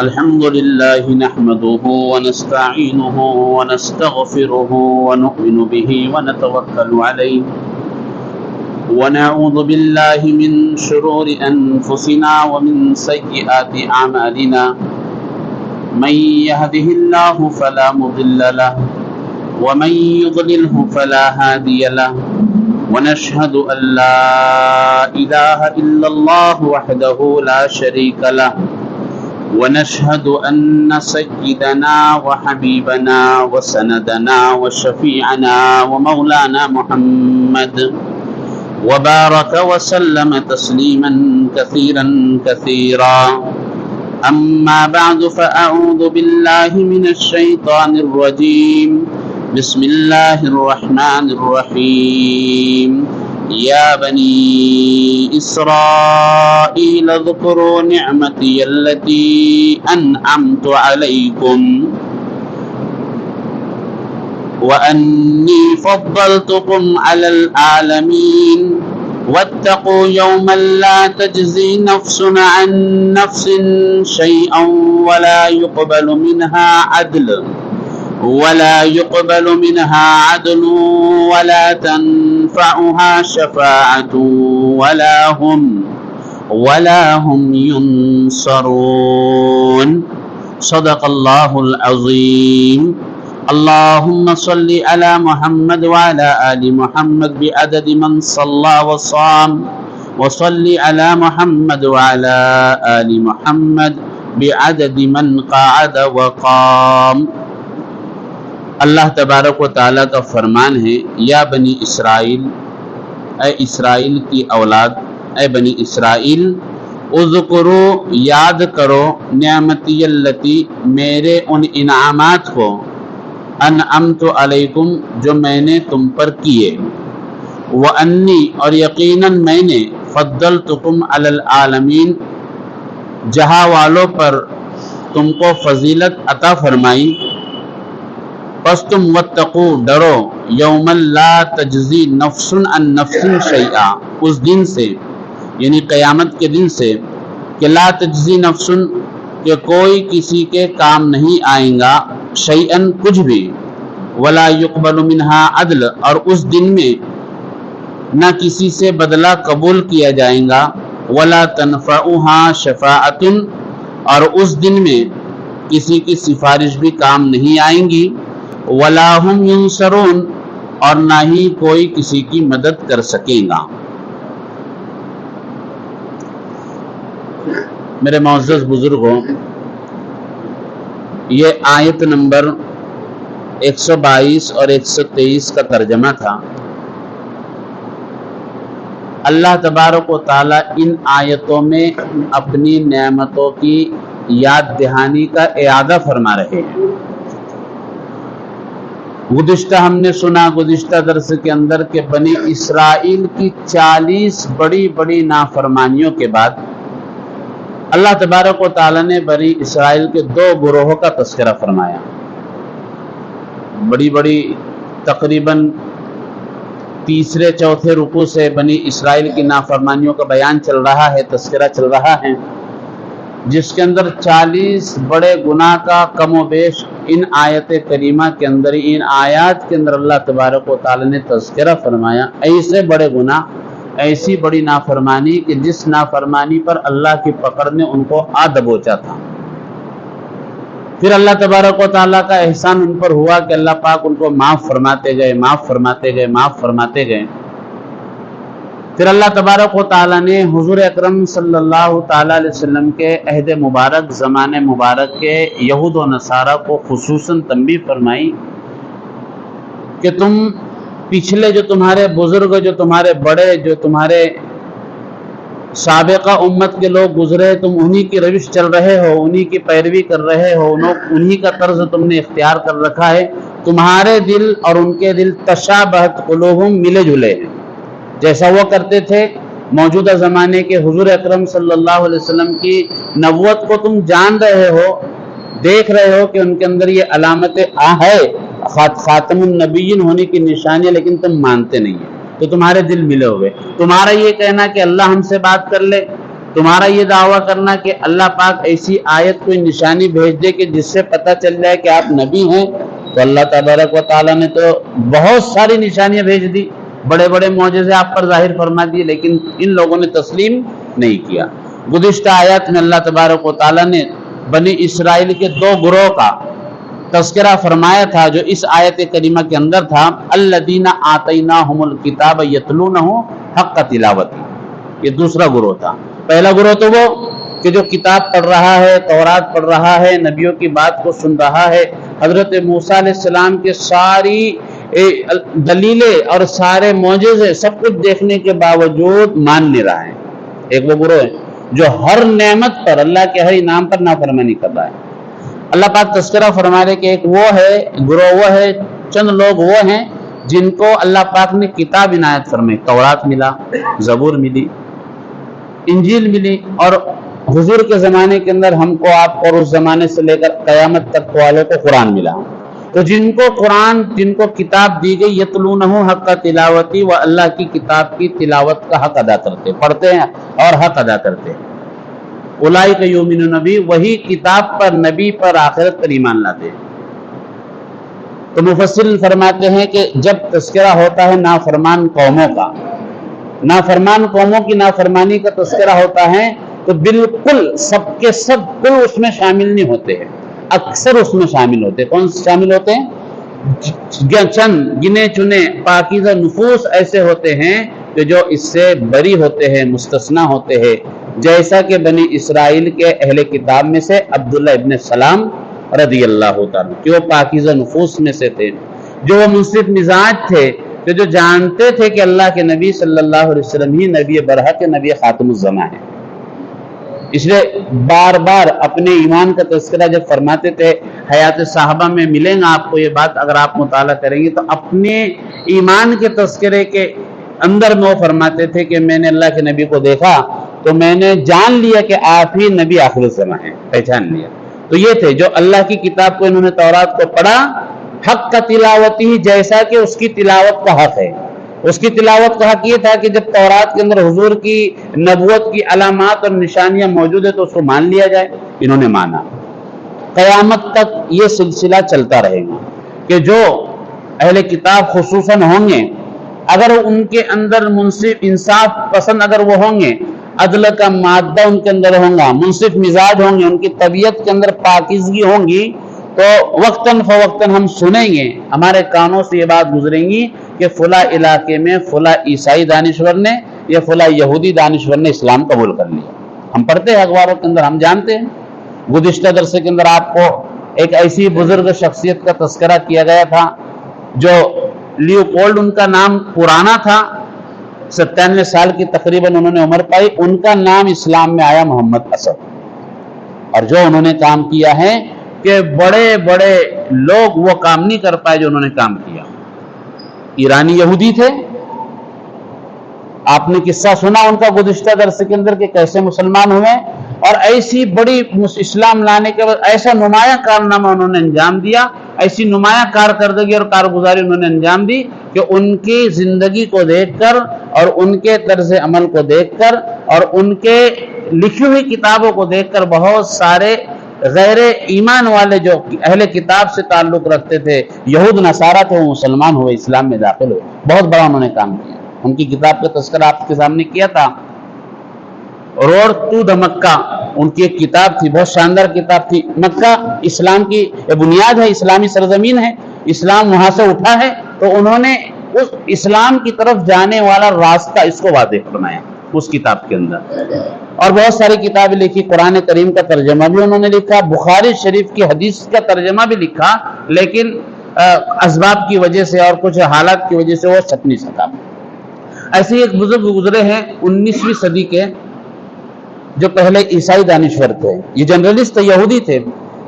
الحمد لله نحمده ونستعينه ونستغفره ونؤمن به ونتوكل عليه ونعوذ بالله من شرور أنفسنا ومن سيئات أعمالنا من يهده الله فلا مضل له ومن يضلله فلا هادي له ونشهد أن لا إله إلا الله وحده لا شريك له ونشهد أن سيدنا وحبيبنا وسندنا وشفيعنا ومولانا محمد وبارك وسلم تسليما كثيرا كثيرا أما بعد فأعوذ بالله من الشيطان الرجيم بسم الله الرحمن الرحيم يا بني إسرائيل اذكروا نعمتي التي أنعمت عليكم وأني فضلتكم على العالمين واتقوا يوما لا تجزي نفس عن نفس شيئا ولا يقبل منها عدل ولا تنفعها شفاعة ولا هم ينصرون صدق الله العظيم اللهم صل على محمد وعلى آل محمد بعدد من صلى وصام وصل على محمد وعلى آل محمد بعدد من قعد وقام۔ اللہ تبارک و تعالیٰ کا فرمان ہے، یا بنی اسرائیل، اے اسرائیل کی اولاد، اے بنی اسرائیل، اذکرو یاد کرو، نعمتی اللتی میرے ان انعامات کو، انعمت علیکم جو میں نے تم پر کیے، وانی اور یقیناً میں نے فضلتکم علی العالمین جہاں والوں پر تم کو فضیلت عطا فرمائی، پس تم واتقو ڈرو، یوما لا تجزی نفس عن نفس شیئا، اس دن سے یعنی قیامت کے دن سے کہ لا تجزی نفس کہ کوئی کسی کے کام نہیں آئیں گا، شیئن کچھ بھی، ولا یقبل منہا عدل اور اس دن میں نہ کسی سے بدلہ قبول کیا جائے گا، ولا تنفعها شفاعۃ اور اس دن میں کسی کی سفارش بھی کام نہیں آئیں گی، ولا هم ينصرون اور نہ ہی کوئی کسی کی مدد کر سکے گا۔ میرے معزز بزرگوں، یہ آیت نمبر 122 اور 123 کا ترجمہ تھا۔ اللہ تبارک و تعالی ان آیتوں میں اپنی نعمتوں کی یاد دہانی کا اعادہ فرما رہے ہیں۔ گزشتہ ہم نے سنا گزشتہ درس کے اندر کہ بنی اسرائیل کی 40 بڑی بڑی نافرمانیوں کے بعد اللہ تبارک و تعالی نے بنی اسرائیل کے 2 گروہوں کا تذکرہ فرمایا۔ بڑی بڑی تقریباً تیسرے چوتھے رکوع سے بنی اسرائیل کی نافرمانیوں کا بیان چل رہا ہے، تذکرہ چل رہا ہے، جس کے اندر 40 بڑے گناہ کا کم و بیش ان آیت کریمہ کے اندر، ان آیات کے اندر اللہ تبارک و تعالی نے تذکرہ فرمایا۔ ایسے بڑے گناہ، ایسی بڑی نافرمانی کہ جس نافرمانی پر اللہ کی پکڑ نے ان کو آ دبوچا تھا۔ پھر اللہ تبارک و تعالیٰ کا احسان ان پر ہوا کہ اللہ پاک ان کو معاف فرماتے گئے، معاف فرماتے گئے، معاف فرماتے گئے۔ پھر اللہ تبارک و تعالیٰ نے حضور اکرم صلی اللہ تعالیٰ علیہ وسلم کے عہد مبارک، زمانے مبارک کے یہود و نصارہ کو خصوصاً تنبیہ فرمائی کہ تم پچھلے جو تمہارے بزرگ، جو تمہارے بڑے، جو تمہارے سابقہ امت کے لوگ گزرے، تم انہی کی روش چل رہے ہو، انہی کی پیروی کر رہے ہو، انہی کا طرز تم نے اختیار کر رکھا ہے، تمہارے دل اور ان کے دل تشابہت قلوبہم ملے جلے ہیں، جیسا وہ کرتے تھے۔ موجودہ زمانے کے حضور اکرم صلی اللہ علیہ وسلم کی نبوت کو تم جان رہے ہو، دیکھ رہے ہو کہ ان کے اندر یہ علامت ہے، خاتم النبیین ہونے کی نشانی، لیکن تم مانتے نہیں ہیں، تو تمہارے دل ملے ہوئے۔ تمہارا یہ کہنا کہ اللہ ہم سے بات کر لے، تمہارا یہ دعویٰ کرنا کہ اللہ پاک ایسی آیت کوئی نشانی بھیج دے کہ جس سے پتہ چل جائے کہ آپ نبی ہیں، تو اللہ تبارک و تعالیٰ نے تو بہت ساری نشانیاں بھیج دی، بڑے بڑے معجزے آپ پر ظاہر فرما دیے، لیکن ان لوگوں نے تسلیم نہیں کیا۔ گزشتہ آیات میں اللہ تبارک و تعالیٰ نے بنی اسرائیل کے دو گروہ کا تذکرہ فرمایا تھا جو اس آیت کریمہ کے اندر تھا، الذین آتیناہم الکتاب یتلونہ حق تلاوتہ، یہ دوسرا گروہ تھا۔ پہلا گروہ تو وہ کہ جو کتاب پڑھ رہا ہے، تورات پڑھ رہا ہے، نبیوں کی بات کو سن رہا ہے، حضرت موسیٰ علیہ السلام کے ساری دلیلیں اور سارے معجزے سب کچھ دیکھنے کے باوجود مان نہیں رہا ہے۔ ایک وہ گروہ ہے جو ہر نعمت پر، اللہ کے ہر انعام پر نافرمانی کر رہا ہے۔ اللہ پاک تذکرہ فرما رہے کہ ایک وہ ہے گروہ، وہ ہے چند لوگ وہ ہیں جن کو اللہ پاک نے کتاب عنایت فرمائی، تورات ملا، زبور ملی، انجیل ملی، اور حضور کے زمانے کے اندر ہم کو، آپ کو، اور اس زمانے سے لے کر قیامت تک والوں کو قرآن ملا۔ تو جن کو قرآن، جن کو کتاب دی گئی، یتلونہ حق تلاوتی، وہ اللہ کی کتاب کی تلاوت کا حق ادا کرتے، پڑھتے ہیں اور حق ادا کرتے ہیں۔ اولئک یؤمنون بہ، وہی کتاب پر، نبی پر، آخرت پر ایمان لاتے ہیں۔ تو مفسرین فرماتے ہیں کہ جب تذکرہ ہوتا ہے نافرمان قوموں کا، نافرمان قوموں کی نافرمانی کا تذکرہ ہوتا ہے، تو بالکل سب کے سب کل اس میں شامل نہیں ہوتے ہیں، اکثر اس میں شامل ہوتے ہیں۔ کون شامل ہوتے ہیں؟ چند گنے چنے پاکیزہ نفوس ایسے ہوتے ہیں کہ جو اس سے بری ہوتے ہیں، مستثنا ہوتے ہیں، جیسا کہ بنی اسرائیل کے اہل کتاب میں سے عبداللہ ابن سلام رضی اللہ تعالیٰ، کہ وہ پاکیزہ نفوس میں سے تھے، جو وہ منصف مزاج تھے، کہ جو جانتے تھے کہ اللہ کے نبی صلی اللہ علیہ وسلم ہی نبی برحق، نبی خاتم الزماں ہے۔ اس لیے بار بار اپنے ایمان کا تذکرہ جب فرماتے تھے، حیات صحابہ میں ملیں گا آپ کو یہ بات، اگر آپ مطالعہ کریں گے تو اپنے ایمان کے تذکرے کے اندر میں وہ فرماتے تھے کہ میں نے اللہ کے نبی کو دیکھا تو میں نے جان لیا کہ آپ ہی نبی آخر الزماں ہیں، پہچان لیا۔ تو یہ تھے جو اللہ کی کتاب کو، انہوں نے تورات کو پڑھا حق کا تلاوت ہی، جیسا کہ اس کی تلاوت کا حق ہے۔ اس کی تلاوت کا حق یہ تھا کہ جب تورات کے اندر حضور کی نبوت کی علامات اور نشانیاں موجود ہیں تو اس کو مان لیا جائے۔ انہوں نے مانا۔ قیامت تک یہ سلسلہ چلتا رہے گا کہ جو اہل کتاب خصوصاً ہوں گے، اگر ان کے اندر منصف انصاف پسند اگر وہ ہوں گے، عدل کا مادہ ان کے اندر ہوگا، منصف مزاج ہوں گے، ان کی طبیعت کے اندر پاکیزگی ہوں گی، تو وقتاً فوقتاً ہم سنیں گے، ہمارے کانوں سے یہ بات گزریں گی کہ فلاں علاقے میں فلاں عیسائی دانشور نے یا فلاں یہودی دانشور نے اسلام قبول کر لیا۔ ہم پڑھتے ہیں اخباروں کے اندر، ہم جانتے ہیں۔ گزشتہ درس کے اندر آپ کو ایک ایسی بزرگ شخصیت کا تذکرہ کیا گیا تھا جو لیوپولڈ، ان کا نام پرانا تھا، 97 سال کی تقریباً انہوں نے عمر پائی، ان کا نام اسلام میں آیا محمد اسد۔ اور جو انہوں نے کام کیا ہے کہ بڑے بڑے لوگ وہ کام نہیں کر پائے جو انہوں نے کام کیا۔ ایرانی یہودی تھے، آپ نے قصہ سنا ان کا گزشتہ درس کے اندر کہ کیسے مسلمان ہوئے، اور ایسی بڑی اسلام لانے کے بعد ایسا نمایاں کارنامہ انہوں نے انجام دیا، ایسی نمایاں کارکردگی اور کارگزاری انہوں نے انجام دی کہ ان کی زندگی کو دیکھ کر اور ان کے طرز عمل کو دیکھ کر اور ان کے لکھی ہوئی کتابوں کو دیکھ کر بہت سارے غیر ایمان والے جو اہل کتاب سے تعلق رکھتے تھے، یہود نصارہ تھے، وہ مسلمان ہوئے، اسلام میں داخل ہوئے۔ بہت بڑا انہوں نے کام کیا۔ ان کی کتاب کا تذکرہ آپ کے سامنے کیا تھا، روڈ ٹو دا مکہ، ان کی ایک کتاب تھی، بہت شاندار کتاب تھی۔ مکہ اسلام کی بنیاد ہے، اسلامی سرزمین ہے، اسلام وہاں سے اٹھا ہے، تو انہوں نے اس اسلام کی طرف جانے والا راستہ اس کو واضح فرمایا اس کتاب کے اندر۔ اور بہت ساری کتابیں لکھی، قرآن کریم کا ترجمہ بھی انہوں نے لکھا، بخاری شریف کی حدیث کا ترجمہ بھی لکھا، لیکن اسباب کی وجہ سے اور کچھ حالات کی وجہ سے وہ چھپ نہیں سکا۔ ایسے ایک بزرگ گزرے ہیں 19ویں صدی کے، جو پہلے عیسائی دانشور تھے، یہ جرنلسٹ یہودی تھے۔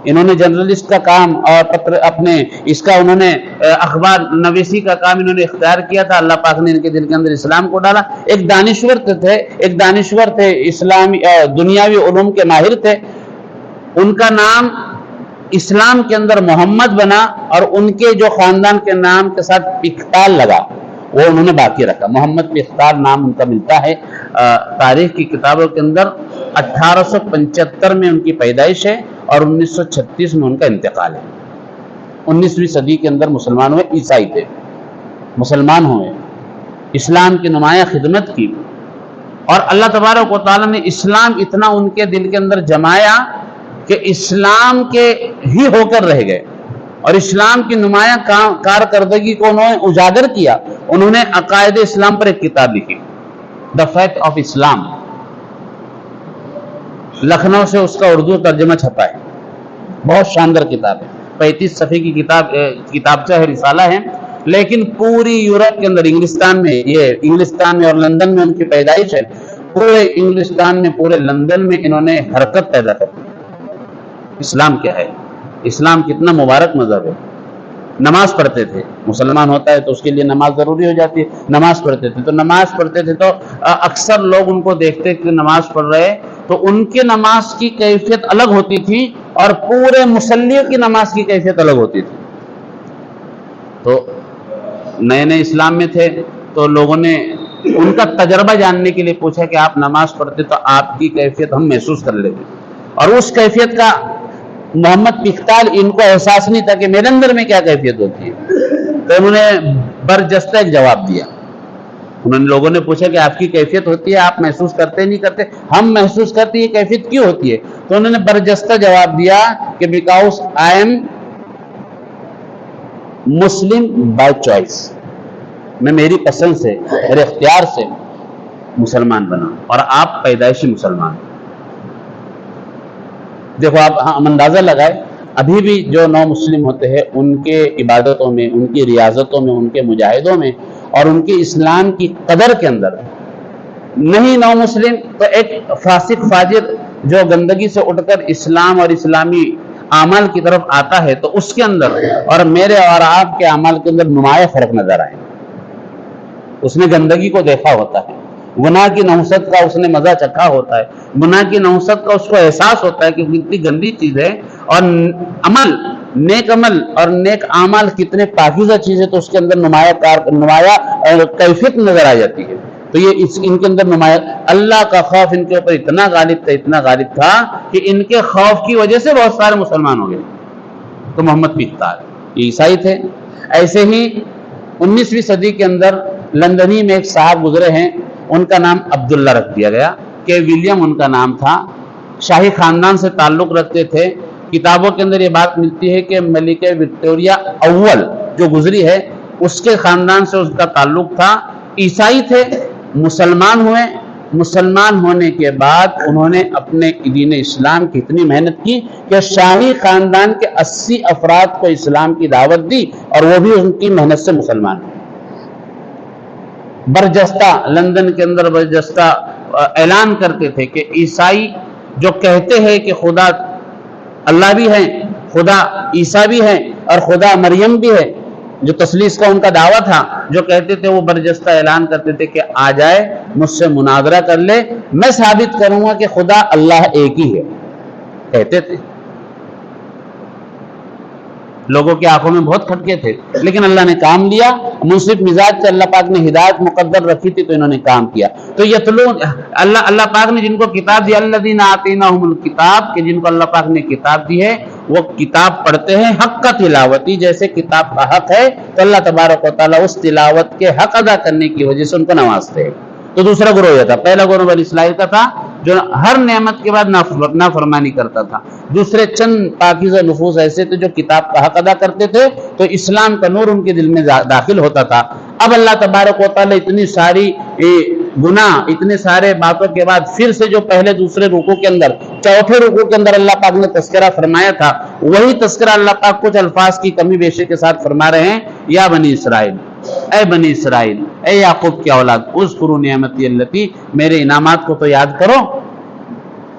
انہوں نے جرنلسٹ کا کام اور اپنے اس کا انہوں نے اخبار نویسی کا کام انہوں نے اختیار کیا تھا۔ اللہ پاک نے ان کے دل کے اندر اسلام کو ڈالا۔ ایک دانشور تھے اسلامی دنیاوی علوم کے ماہر تھے۔ ان کا نام اسلام کے اندر محمد بنا، اور ان کے جو خاندان کے نام کے ساتھ پختال لگا وہ انہوں نے باقی رکھا۔ محمد پختال نام ان کا ملتا ہے تاریخ کی کتابوں کے اندر، 1875 میں ان کی پیدائش ہے اور 1936 میں ان کا انتقال ہے۔ 19ویں صدی کے اندر مسلمان ہوئے، عیسائی تھے، مسلمان ہوئے، اسلام کی نمایاں خدمت کی، اور اللہ تبارک و تعالیٰ نے اسلام اتنا ان کے دل کے اندر جمایا کہ اسلام کے ہی ہو کر رہ گئے، اور اسلام کی نمایاں کارکردگی کو انہوں نے اجاگر کیا۔ انہوں نے عقائد اسلام پر ایک کتاب لکھی، دا فیکٹ آف اسلام، لکھنؤ سے اس کا اردو ترجمہ چھپا ہے، بہت شاندار کتاب ہے، 35 صفحے کی کتابچہ ہے، رسالہ ہے، لیکن پوری یورپ کے اندر، انگلستان میں اور لندن میں ان کی پیدائش ہے، پورے انگلستان میں، پورے لندن میں انہوں نے حرکت پیدا کر دی۔ اسلام کیا ہے؟ اسلام کتنا مبارک مذہب ہے۔ نماز پڑھتے تھے، مسلمان ہوتا ہے تو اس کے لیے نماز ضروری ہو جاتی ہے، نماز پڑھتے تھے تو اکثر لوگ ان کو دیکھتے کہ نماز پڑھ رہے تو ان کی نماز کی کیفیت الگ ہوتی تھی اور پورے مصلیوں کی نماز کی کیفیت الگ ہوتی تھی۔ تو نئے نئے اسلام میں تھے تو لوگوں نے ان کا تجربہ جاننے کے لیے پوچھا کہ آپ نماز پڑھتے تو آپ کی کیفیت ہم محسوس کر لیتے، اور اس کیفیت کا محمد پختال ان کو احساس نہیں تھا کہ میرے اندر میں کیا کیفیت ہوتی ہے۔ تو انہوں نے برجستہ ایک جواب دیا۔ لوگوں نے پوچھا کہ آپ کی کیفیت ہوتی ہے، آپ محسوس کرتے نہیں کرتے؟ ہم محسوس کرتے، یہ کیفیت کیوں ہوتی ہے؟ تو انہوں نے برجستہ جواب دیا کہ because I am Muslim by choice, میں میری پسند سے، میرے اختیار سے مسلمان بنا، اور آپ پیدائشی مسلمان۔ دیکھو آپ ہم اندازہ لگائے، ابھی بھی جو نو مسلم ہوتے ہیں ان کے عبادتوں میں، ان کی ریاضتوں میں، ان کے مجاہدوں میں اور ان کی اسلام کی قدر کے اندر، نہیں نو مسلم تو ایک فاسق فاجر جو گندگی سے اٹھ کر اسلام اور اسلامی اعمال کی طرف آتا ہے تو اس کے اندر اور میرے اور آپ کے اعمال کے اندر نمایاں فرق نظر آئے۔ اس نے گندگی کو دیکھا ہوتا ہے، گناہ کی نحوست کا اس نے مزہ چکھا ہوتا ہے، گناہ کی نحوست کا اس کو احساس ہوتا ہے کہ کتنی گندی چیز ہے، اور نیک عمل اور نیک اعمال کتنے پاکیزہ چیز ہے، تو اس کے اندر نمایاں کیفیت نظر آ جاتی ہے۔ تو یہ ان کے اندر نمایاں اللہ کا خوف ان کے اوپر اتنا غالب تھا کہ ان کے خوف کی وجہ سے بہت سارے مسلمان ہو گئے۔ تو محمد پختال یہ عیسائی تھے۔ ایسے ہی 19ویں صدی کے اندر لندنی میں ایک صاحب گزرے ہیں، ان کا نام عبداللہ رکھ دیا گیا، کہ ولیم ان کا نام تھا، شاہی خاندان سے تعلق رکھتے تھے۔ کتابوں کے اندر یہ بات ملتی ہے کہ ملکہ وکٹوریہ اول جو گزری ہے اس کے خاندان سے اس کا تعلق تھا، عیسائی تھے، مسلمان ہوئے۔ مسلمان ہونے کے بعد انہوں نے اپنے دین اسلام کی اتنی محنت کی کہ شاہی خاندان کے 80 افراد کو اسلام کی دعوت دی، اور وہ بھی ان کی محنت سے مسلمان ہوئے۔ برجستہ لندن کے اندر برجستہ اعلان کرتے تھے کہ عیسائی جو کہتے ہیں کہ خدا اللہ بھی ہے، خدا عیسیٰ بھی ہے اور خدا مریم بھی ہے، جو تثلیث کا ان کا دعویٰ تھا، جو کہتے تھے، وہ برجستہ اعلان کرتے تھے کہ آ جائے مجھ سے مناظرہ کر لے، میں ثابت کروں گا کہ خدا اللہ ایک ہی ہے، کہتے تھے۔ لوگوں کی آنکھوں میں بہت کھٹکے تھے، لیکن اللہ نے کام لیا۔ منصف مزاج سے اللہ پاک نے ہدایت مقدر رکھی تھی تو انہوں نے کام کیا۔ تو یتلون اللہ پاک نے جن کو کتاب دی، الذین آتیناہم الکتاب، کہ جن کو اللہ پاک نے کتاب دی ہے وہ کتاب پڑھتے ہیں حق کا تلاوتی، جیسے کتاب کا حق ہے تو اللہ تبارک و تعالیٰ اس تلاوت کے حق ادا کرنے کی وجہ سے ان کو نوازتے ہیں۔ تو دوسرا گروہ یہ تھا، پہلا گروہ بنی اسرائیل کا تھا جو ہر نعمت کے بعد نافرمانی کرتا تھا۔ دوسرے چند پاکیزہ نفوس ایسے تھے جو کتاب کا حق ادا کرتے تھے تو اسلام کا نور ان کے دل میں داخل ہوتا تھا۔ اب اللہ تبارک و تعالیٰ اتنی ساری گناہ، اتنے سارے باتوں کے بعد پھر سے جو پہلے دوسرے رکوع کے اندر، چوتھے رکوع کے اندر اللہ پاک نے تذکرہ فرمایا تھا، وہی تذکرہ اللہ پاک کچھ الفاظ کی کمی بیشی کے ساتھ فرما رہے ہیں۔ یا بنی اسرائیل، اے بنی اسرائیل، اے یعقوب کی اولاد، اذکروا نعمتی اللتی، میرے انعامات کو تو یاد کرو،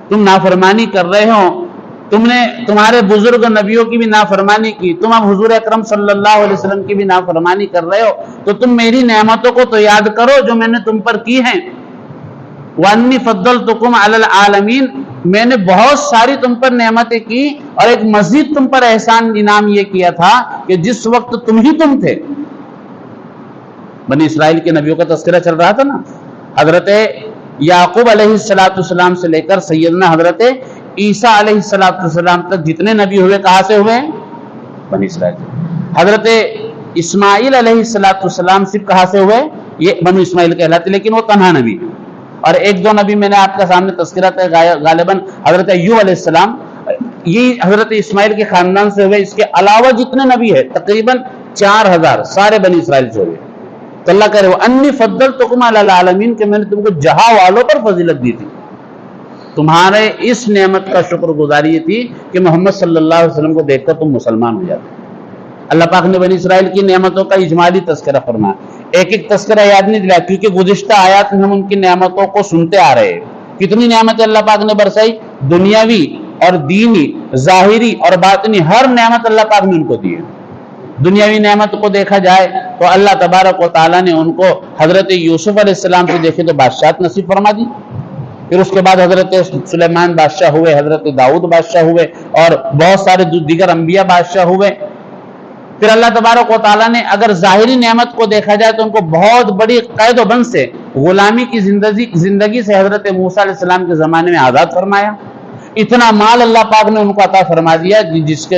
تم نافرمانی کر رہے ہو، تم نے تمہارے بزرگ نبیوں کی بھی نافرمانی کی، تم اب حضور اکرم صلی اللہ علیہ وسلم کی بھی نافرمانی کر رہے ہو، تو تم میری نعمتوں کو تو یاد کرو جو میں نے تم پر کی ہیں۔ وَأَنِّي فَضَّلْتُكُمْ عَلَى الْعَالَمِينَ، میں نے بہت ساری تم پر نعمتیں کی اور ایک مزید تم پر احسان انعام یہ کیا تھا کہ جس وقت تم تھے۔ بنی اسرائیل کے نبیوں کا تذکرہ چل رہا تھا نا، حضرت یعقوب علیہ السلام سے لے کر سیدنا حضرت عیسیٰ علیہ السلام تک جتنے نبی ہوئے کہاں سے ہوئے؟ بنی اسرائیل سے۔ حضرت اسماعیل علیہ السلام صرف کہاں سے ہوئے؟ یہ بنو اسماعیل کہلاتے، لیکن وہ تنہا نبی، اور ایک دو نبی میں نے آپ کے سامنے تذکرہ ہے، غالباً حضرت ایوب علیہ السلام، یہ حضرت اسماعیل کے خاندان سے ہوئے۔ اس کے علاوہ جتنے نبی ہیں تقریباً 4000 سارے بنی اسرائیل سے ہوئے۔ تو اللہ کہہ رہے ہو انی فضلتکم علی العالمین، کہ میں نے تم کو جہاں والوں پر فضیلت دی تھی۔ تمہارے اس نعمت کا شکر گزاری یہ تھی کہ محمد صلی اللہ علیہ وسلم کو دیکھ کر تم مسلمان ہو جاتے۔ اللہ پاک نے بنی اسرائیل کی نعمتوں کا اجمالی تذکرہ فرمایا، ایک ایک تذکرہ یاد نہیں دلایا، کیونکہ گزشتہ آیات میں ہم ان کی نعمتوں کو سنتے آ رہے ہیں۔ کتنی نعمتیں اللہ پاک نے برسائی، دنیاوی اور دینی، ظاہری اور باطنی، ہر نعمت اللہ پاک نے ان کو دی ہے۔ دنیاوی نعمت کو دیکھا جائے تو اللہ تبارک و تعالیٰ نے ان کو حضرت یوسف علیہ السلام سے دیکھے تو بادشاہت نصیب فرما دی، پھر اس کے بعد حضرت سلیمان بادشاہ ہوئے، حضرت داؤد بادشاہ ہوئے، اور بہت سارے دیگر انبیاء بادشاہ ہوئے۔ پھر اللہ تبارک و تعالیٰ نے اگر ظاہری نعمت کو دیکھا جائے تو ان کو بہت بڑی قید و بند سے، غلامی کی زندگی سے حضرت موسیٰ علیہ السلام کے زمانے میں آزاد فرمایا۔ اتنا مال اللہ پاک نے ان کو عطا فرما دیا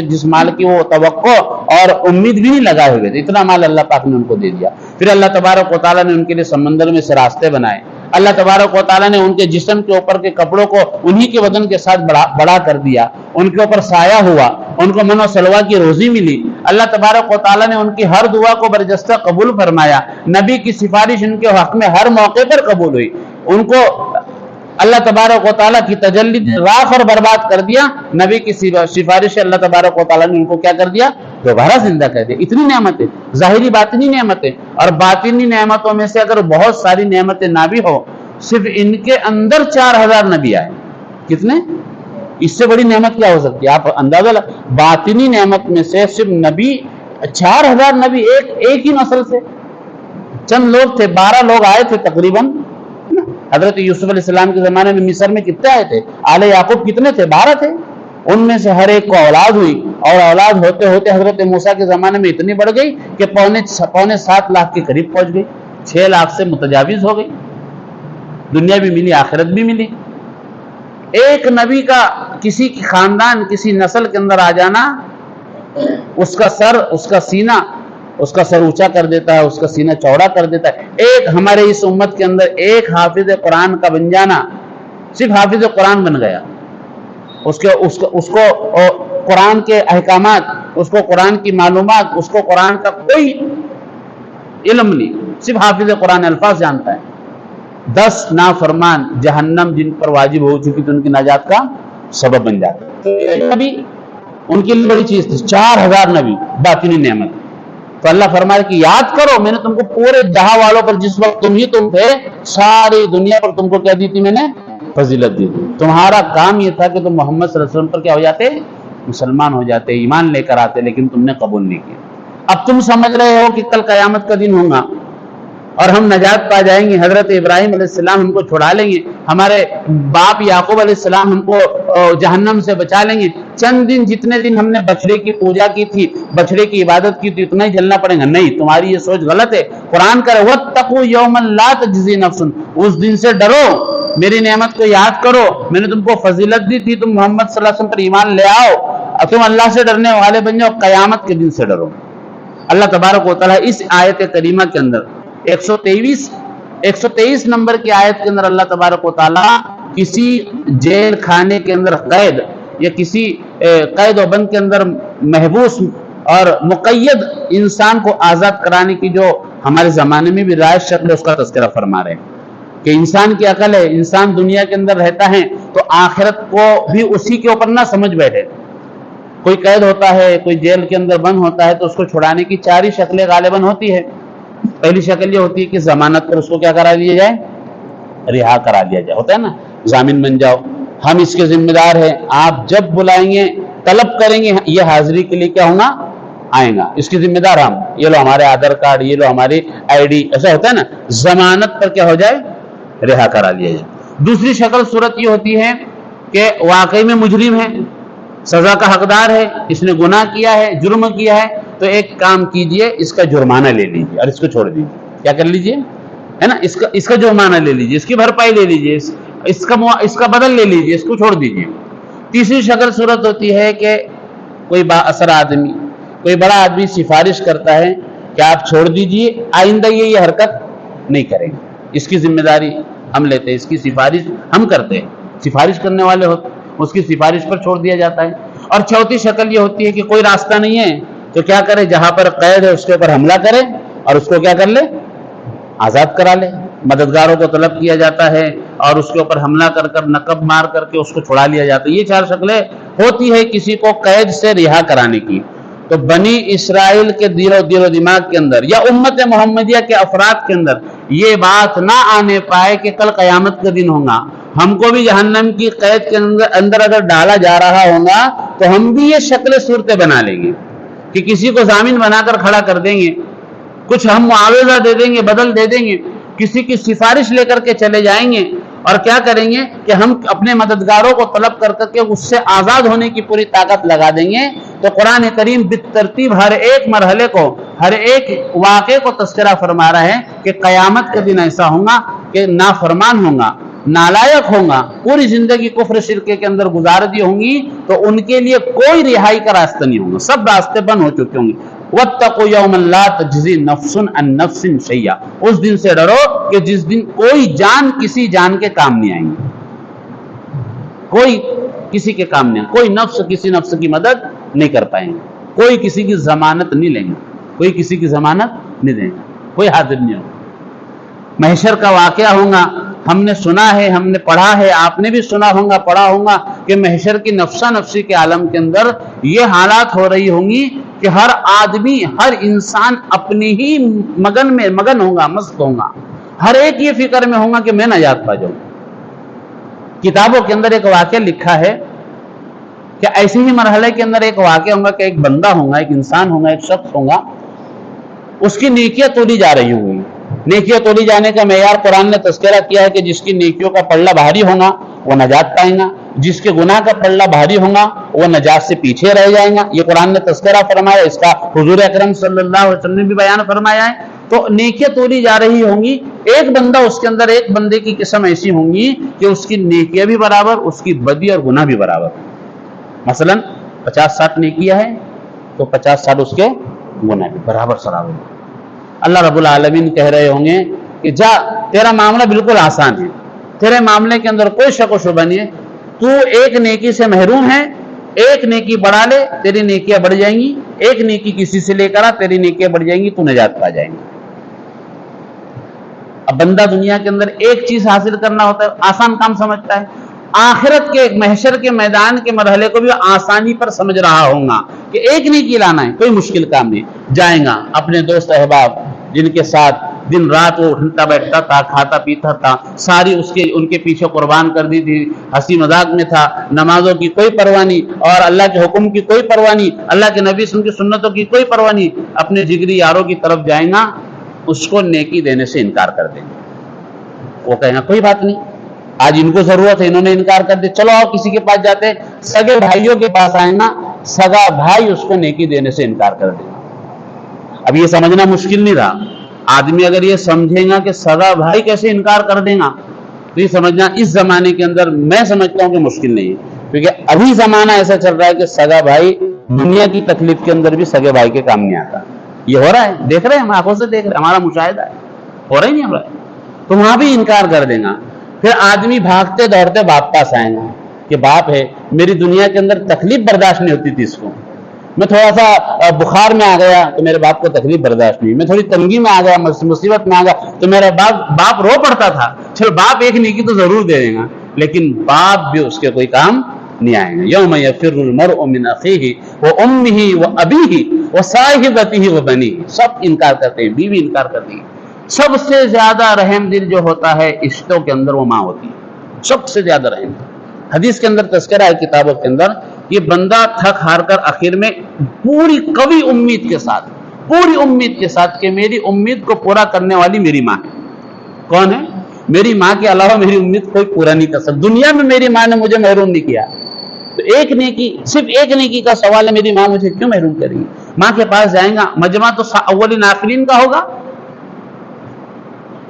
جس مال کی وہ توقع اور امید بھی نہیں لگائے ہوئے تھے، اتنا مال اللہ پاک نے ان کو دے دیا۔ پھر اللہ تبارک و تعالیٰ نے ان کے لیے سمندر میں سے راستے بنائے، اللہ تبارک و تعالیٰ نے ان کے جسم کے اوپر کے کپڑوں کو انہی کے بدن کے ساتھ بڑا کر دیا، ان کے اوپر سایہ ہوا، ان کو من و سلوہ کی روزی ملی۔ اللہ تبارک و تعالیٰ نے ان کی ہر دعا کو برجستہ قبول فرمایا، نبی کی سفارش ان کے حق میں ہر موقع پر قبول ہوئی، ان کو اللہ تبارک و تعالیٰ کی تجلی راکھ اور برباد کر دیا، نبی کی سفارش سے اللہ تبارک و تعالیٰ نے ان کو کیا کر دیا؟ دوبارہ زندہ کر دیا۔ اتنی نعمتیں، ظاہری باطنی نعمتیں، اور باطنی نعمتوں میں سے اگر بہت ساری نعمتیں نہ بھی ہو، صرف ان کے اندر 4000 نبی آئے۔ کتنے؟ اس سے بڑی نعمت کیا ہو سکتی ہے؟ آپ اندازہ باطنی نعمت میں سے صرف نبی 4000 نبی ایک ہی نسل سے، چند لوگ تھے، 12 لوگ آئے تھے تقریباً۔ حضرت یوسف علیہ السلام کے زمانے میں مصر میں کتنے آئے تھے؟ آل یعقوب کتنے تھے؟ 12 تھے، ان میں سے ہر ایک کو اولاد ہوئی، اور اولاد ہوتے ہوتے حضرت موسیٰ کے زمانے میں اتنی بڑھ گئی کہ پونے 7 لاکھ کے قریب پہنچ گئی، 6 لاکھ سے متجاوز ہو گئی۔ دنیا بھی ملی، آخرت بھی ملی۔ ایک نبی کا کسی کی خاندان، کسی نسل کے اندر آ جانا، اس کا سر اونچا کر دیتا ہے، اس کا سینہ چوڑا کر دیتا ہے۔ ایک ہمارے اس امت کے اندر ایک حافظ قرآن کا بن جانا، صرف حافظ قرآن بن گیا، اس کو قرآن کے احکامات، اس کو قرآن کی معلومات، اس کو قرآن کا کوئی علم نہیں، صرف حافظ قرآن الفاظ جانتا ہے۔ 10 نافرمان جہنم جن پر واجب ہو چکی تو ان کی نجات کا سبب بن جاتا ہے۔ نبی ان کی بڑی چیز تھی، 4000 نبی، باطنی نعمت۔ تو اللہ فرمائے کہ یاد کرو، میں نے تم کو پورے جہاں والوں پر، جس وقت تم تھے، ساری دنیا پر تم کو کیا دی تھی؟ میں نے فضیلت دی تھی۔ تمہارا کام یہ تھا کہ تم محمد صلی اللہ علیہ وسلم پر کیا ہو جاتے؟ مسلمان ہو جاتے، ایمان لے کر آتے، لیکن تم نے قبول نہیں کیا۔ اب تم سمجھ رہے ہو کہ کل قیامت کا دن ہوگا اور ہم نجات پا جائیں گے، حضرت ابراہیم علیہ السلام ہم کو چھڑا لیں گے، ہمارے باپ یعقوب علیہ السلام ہم کو جہنم سے بچا لیں گے۔ چند دن، جتنے دن ہم نے بچڑے کی پوجا کی تھی، بچڑے کی عبادت کی تھی، اتنا ہی جلنا پڑے گا؟ نہیں، تمہاری یہ سوچ غلط ہے۔ قرآن کہہ رہا ہے وَاتَّقُوا يَوْمًا لَا تَجْزِي نَفْسٌ، اس دن سے ڈرو، میری نعمت کو یاد کرو، میں نے تم کو فضیلت دی تھی، تم محمد صلی اللہ علیہ وسلم پر ایمان لے آؤ، تم اللہ سے ڈرنے والے بن جاؤ، قیامت کے دن سے ڈرو۔ اللہ تبارک و تعالیٰ اس آیت کریمہ کے اندر 123 نمبر کی آیت کے اندر اللہ تبارک و تعالیٰ کسی جیل خانے کے اندر قید یا کسی قید و بند کے اندر محبوس اور مقید انسان کو آزاد کرانے کی جو ہمارے زمانے میں بھی رائج شکل ہے، اس کا تذکرہ فرما رہے ہیں کہ انسان کی عقل ہے، انسان دنیا کے اندر رہتا ہے تو آخرت کو بھی اسی کے اوپر نہ سمجھ بیٹھے۔ کوئی قید ہوتا ہے، کوئی جیل کے اندر بند ہوتا ہے تو اس کو چھڑانے کی 4 ہی شکلیں غالباً ہوتی ہے۔ پہلی شکل یہ ہوتی ہے کہ ضمانت پر اس کو کیا کرا دیا جائے؟ رہا کرا دیا جائے، ہوتا ہے نا، ضامن بن جاؤ، ہم اس کے ذمہ دار ہیں، آپ جب بلائیں گے، طلب کریں گے، یہ حاضری کے لیے کیا ہونا؟ آئیں گا، اس کی ذمہ دار ہم، یہ لو ہمارے آدھار کارڈ، یہ لو ہماری ID، ایسا ہوتا ہے نا۔ ضمانت پر کیا ہو جائے؟ رہا کرا دیا جائے۔ دوسری شکل صورت یہ ہوتی ہے کہ واقعی میں مجرم ہے، سزا کا حقدار ہے، اس نے گناہ کیا ہے، جرم کیا ہے، تو ایک کام کیجئے، اس کا جرمانہ لے لیجئے اور اس کو چھوڑ دیجئے۔ کیا کر لیجئے؟ ہے نا. اس کا جو معنی لے لیجیے، اس کی بھرپائی لے لیجیے، اس کا بدل لے لیجیے، اس کو چھوڑ دیجیے. تیسری شکل صورت ہوتی ہے کہ کوئی با اثر آدمی، کوئی بڑا آدمی سفارش کرتا ہے کہ آپ چھوڑ دیجیے، آئندہ یہ حرکت نہیں کریں گے، اس کی ذمہ داری ہم لیتے ہیں، اس کی سفارش ہم کرتے ہیں، سفارش کرنے والے ہوتے، اس کی سفارش پر چھوڑ دیا جاتا ہے. اور چوتھی شکل یہ ہوتی ہے کہ کوئی راستہ نہیں ہے تو کیا کرے، جہاں پر قید ہے اس کے اوپر حملہ کرے اور اس کو کیا کر لے، آزاد کرا لے. مددگاروں کو طلب کیا جاتا ہے اور اس کے اوپر حملہ کر نقب مار کر کے اس کو چھڑا لیا جاتا ہے. یہ 4 شکلیں ہوتی ہے کسی کو قید سے رہا کرانے کی. تو بنی اسرائیل کے دل و دماغ کے اندر یا امت محمدیہ کے افراد کے اندر یہ بات نہ آنے پائے کہ کل قیامت کا دن ہوگا، ہم کو بھی جہنم کی قید کے اندر اگر ڈالا جا رہا ہوگا تو ہم بھی یہ شکل صورتیں بنا لیں گے کہ کسی کو ضامن بنا کر کھڑا کر دیں گے، کچھ ہم معاوضہ دے دیں گے، بدل دے دیں گے، کسی کی سفارش لے کر کے چلے جائیں گے اور کیا کریں گے کہ ہم اپنے مددگاروں کو طلب کر کے اس سے آزاد ہونے کی پوری طاقت لگا دیں گے. تو قرآن کریم بالترتیب ہر ایک مرحلے کو، ہر ایک واقعے کو تذکرہ فرما رہا ہے کہ قیامت کے دن ایسا ہوگا کہ نافرمان ہوگا، نالائق ہوگا، پوری زندگی کفر شرک کے اندر گزار دی ہوں گی، تو ان کے لیے کوئی رہائی کا راستہ نہیں ہوگا، سب راستے بند ہو چکے ہوں گے. وَاتَّقُوا يَوْمًا لَا تَجْزِي نَفْسٌ عَن نَفْسٍ شَيْئًا، اس دن سے ڈرو کہ جس دن کوئی جان کسی جان کے کام نہیں آئیں گی، کوئی کسی کے کام نہیں آئیں، کوئی نفس کسی نفس کی مدد نہیں کر پائیں گے، کوئی کسی کی ضمانت نہیں لیں گے، کوئی کسی کی ضمانت نہیں دیں گے، کوئی حاضر نہیں ہوگا. محشر کا واقعہ ہوگا، ہم نے سنا ہے، ہم نے پڑھا ہے، آپ نے بھی سنا ہوگا، پڑھا ہوگا کہ محشر کی نفسا نفسی کے عالم کے اندر یہ حالات ہو رہی ہوں گی کہ ہر آدمی، ہر انسان اپنی ہی مگن ہوگا، مست ہوگا، ہر ایک یہ فکر میں ہوگا کہ میں نجات پا جاؤں. کتابوں کے اندر ایک واقعہ لکھا ہے کہ ایسے ہی مرحلے کے اندر ایک واقعہ ہوگا کہ ایک بندہ ہوگا، ایک انسان ہوگا، ایک شخص ہوگا، اس کی نیکیاں تولی جا رہی ہوں گی. نیکیاں تولی جانے کا معیار قرآن نے تذکرہ کیا ہے کہ جس کی نیکیوں کا پلڑا بھاری ہوگا وہ نجات پائیں گا، جس کے گناہ کا پلڑا بھاری ہوگا وہ نجات سے پیچھے رہ جائیں گا. یہ قرآن نے تذکرہ فرمایا، اس کا حضور اکرم صلی اللہ علیہ وسلم نے بھی بیان فرمایا ہے. تو نیکیاں تولی جا رہی ہوں گی، ایک بندہ اس کے اندر، ایک بندے کی قسم ایسی ہوں گی کہ اس کی نیکیاں بھی برابر، اس کی بدی اور گناہ بھی برابر. مثلا 50-60 نیکیاں ہیں تو 50-60 اس کے گناہ بھی برابر سرابر. اللہ رب العالمین کہہ رہے ہوں گے کہ جا، تیرا معاملہ بالکل آسان ہے، تیرے معاملے کے اندر کوئی شک و شبہ نہیں ہے، تو ایک نیکی سے محروم ہے، ایک نیکی بڑھا لے تیری نیکیاں بڑھ جائیں گی، ایک نیکی کسی سے لے کر آ تیری نیکیاں بڑھ جائیں گی، تو نجات پا جائیں گی. اب بندہ دنیا کے اندر ایک چیز حاصل کرنا ہوتا ہے، آسان کام سمجھتا ہے، آخرت کے محشر کے میدان کے مرحلے کو بھی آسانی پر سمجھ رہا ہوں گا کہ ایک نیکی لانا ہے، کوئی مشکل کام نہیں. جائیں گا اپنے دوست احباب جن کے ساتھ دن رات وہ اٹھتا بیٹھتا تھا، کھاتا پیتا تھا، ساری ان کے پیچھے قربان کر دی تھی، ہنسی مذاق میں تھا، نمازوں کی کوئی پرواہ نہیں اور اللہ کے حکم کی کوئی پرواہ نہیں، اللہ کے نبی کی سنتوں کی کوئی پرواہ نہیں، اپنے جگری یاروں کی طرف جائیں گا، اس کو نیکی دینے سے انکار کر دیں گے. وہ کہیں گا کوئی بات نہیں، آج ان کو ضرورت ہے، انہوں نے انکار کر دیا، چلو آؤ کسی کے پاس جاتے. سگے بھائیوں کے پاس آئیں گا، سگا بھائی اس کو نیکی دینے سے انکار کر دے گا. اب یہ سمجھنا مشکل نہیں رہا، آدمی اگر یہ سمجھے گا کہ سگا بھائی کیسے انکار کر دے گا تو یہ سمجھنا اس زمانے کے اندر میں سمجھتا ہوں کہ مشکل نہیں ہے، کیونکہ ابھی زمانہ ایسا چل رہا ہے کہ سگا بھائی دنیا کی تکلیف کے اندر بھی سگے بھائی کے کام نہیں آتا. یہ ہو رہا ہے، دیکھ رہے ہیں، ہم آنکھوں سے دیکھ رہے ہیں، ہمارا مشاہدہ ہے، ہو رہا ہی نہیں ہو رہا ہے. تو وہاں بھی انکار کر دے گا. پھر آدمی بھاگتے دوڑتے باپ پاس آئیں گا کہ باپ ہے، میری دنیا کے اندر تکلیف برداشت نہیں ہوتی تھی اس کو، میں تھوڑا سا بخار میں آ گیا تو میرے باپ کو تکلیف برداشت نہیں، میں تھوڑی تنگی میں آ گیا، مصیبت میں آ گیا تو میرا باپ رو پڑتا تھا. چلو باپ ایک نیکی تو ضرور دے دے گا، لیکن باپ بھی اس کے کوئی کام نہیں آئیں گے. یوم یفر المرء من اخیہ وامہ وابیہ وصاحبتہ وبنیہ، سب انکار کرتے ہیں، بیوی انکار کرتی ہے. سب سے زیادہ رحم دل جو ہوتا ہے رشتوں کے اندر وہ ماں ہوتی ہے، سب سے زیادہ رحم. حدیث کے اندر تذکرہ ہے، کتابوں کے اندر، یہ بندہ تھک ہار کر آخر میں پوری قوی امید کے ساتھ کہ میری امید کو پورا کرنے والی میری ماں ہے. کون ہے؟ میری ماں کے علاوہ میری امید کوئی پورا نہیں کر سکتا. دنیا میں میری ماں نے مجھے محروم نہیں کیا، تو ایک نیکی، صرف ایک نیکی کا سوال ہے، میری ماں مجھے کیوں محروم کرے گی؟ ماں کے پاس جائیں گا، مجمع تو اولین آخرین کا ہوگا،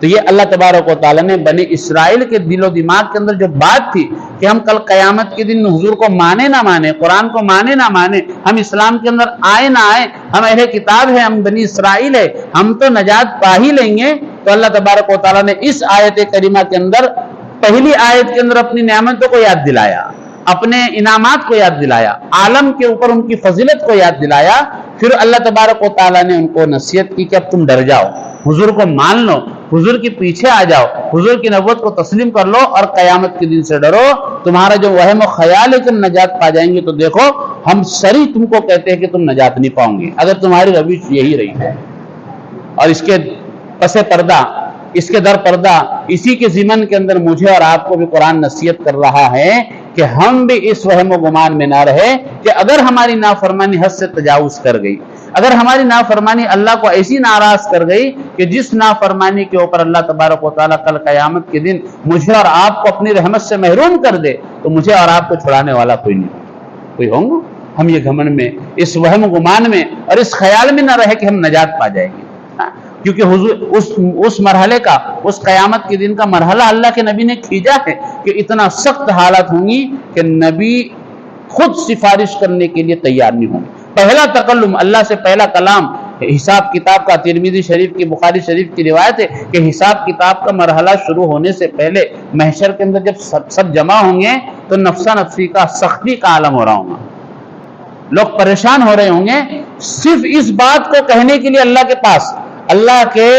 تو یہ اللہ تبارک و تعالیٰ نے بنی اسرائیل کے دل و دماغ کے اندر جو بات تھی کہ ہم کل قیامت کے دن حضور کو مانے نہ مانے، قرآن کو مانے نہ مانے، ہم اسلام کے اندر آئے نہ آئے، ہم اہل کتاب ہیں، ہم بنی اسرائیل ہے، ہم تو نجات پا ہی لیں گے. تو اللہ تبارک و تعالیٰ نے اس آیت کریمہ کے اندر، پہلی آیت کے اندر اپنی نعمتوں کو یاد دلایا، اپنے انعامات کو یاد دلایا، عالم کے اوپر ان کی فضیلت کو یاد دلایا. پھر اللہ تبارک و تعالیٰ نے ان کو نصیحت کی کہ اب تم ڈر جاؤ، حضور کو مان لو، حضور کے پیچھے آ جاؤ، حضور کی نبوت کو تسلیم کر لو اور قیامت کے دن سے ڈرو. تمہارا جو وہم و خیال ہے کہ تم نجات پا جائیں گے، تو دیکھو ہم صریح تم کو کہتے ہیں کہ تم نجات نہیں پاؤ گے اگر تمہاری روش یہی رہی ہے. اور اس کے پس پردہ، اس کے در پردہ، اسی کے ضمن کے اندر مجھے اور آپ کو بھی قرآن نصیحت کر رہا ہے کہ ہم بھی اس وہم و گمان میں نہ رہے کہ اگر ہماری نافرمانی حد سے تجاوز کر گئی، اگر ہماری نافرمانی اللہ کو ایسی ناراض کر گئی کہ جس نافرمانی کے اوپر اللہ تبارک و تعالیٰ کل قیامت کے دن مجھے اور آپ کو اپنی رحمت سے محروم کر دے، تو مجھے اور آپ کو چھڑانے والا کوئی نہیں، کوئی ہوں گا. ہم یہ گھمنڈ میں، اس وہم و گمان میں اور اس خیال میں نہ رہے کہ ہم نجات پا جائیں گے. کیونکہ حضور اس مرحلے کا، اس قیامت کے دن کا مرحلہ اللہ کے نبی نے کھینچا ہے کہ اتنا سخت حالت ہوں گی کہ نبی خود سفارش کرنے کے لیے تیار نہیں ہوں گے. پہلا تکلم، اللہ سے پہلا کلام حساب کتاب کا، ترمذی شریف کی، بخاری شریف کی روایت ہے کہ حساب کتاب کا مرحلہ شروع ہونے سے پہلے محشر کے اندر جب سب جمع ہوں گے تو نفسا نفسی کا، سختی کا عالم ہو رہا ہوگا، لوگ پریشان ہو رہے ہوں گے صرف اس بات کو کہنے کے لیے اللہ کے پاس، اللہ کے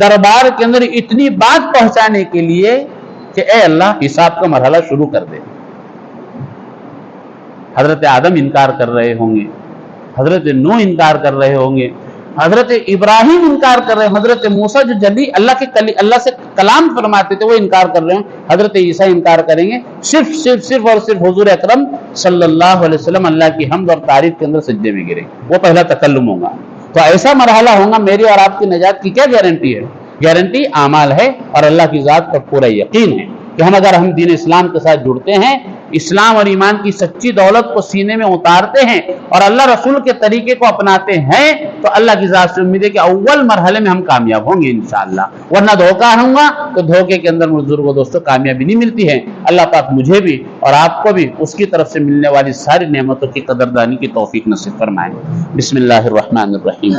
دربار کے اندر اتنی بات پہنچانے کے لیے کہ اے اللہ حساب کا مرحلہ شروع کر دے. حضرت آدم انکار کر رہے ہوں گے، حضرت نوح انکار کر رہے ہوں گے، حضرت ابراہیم انکار کر رہے ہیں، حضرت موسیٰ جو جلدی اللہ سے کلام فرماتے تھے وہ انکار کر رہے ہیں، حضرت عیسیٰ انکار کریں گے. صرف اور صرف حضور اکرم صلی اللہ علیہ وسلم اللہ کی حمد اور تعریف کے اندر سجدے میں گرے. وہ پہلا تکلم ہوگا. تو ایسا مرحلہ ہوگا، میری اور آپ کی نجات کی کیا گارنٹی ہے؟ گارنٹی اعمال ہے اور اللہ کی ذات پر پورا یقین ہے کہ اگر ہم دین اسلام کے ساتھ جڑتے ہیں، اسلام اور ایمان کی سچی دولت کو سینے میں اتارتے ہیں اور اللہ رسول کے طریقے کو اپناتے ہیں، تو اللہ کی ذات سے امید ہے کہ اول مرحلے میں ہم کامیاب ہوں گے انشاءاللہ. ورنہ دھوکہ ہوں گا تو دھوکے کے اندر بزرگوں دوستوں کامیابی نہیں ملتی ہے. اللہ پاک مجھے بھی اور آپ کو بھی اس کی طرف سے ملنے والی ساری نعمتوں کی قدردانی کی توفیق نصیب فرمائے. بسم اللہ الرحمن الرحیم.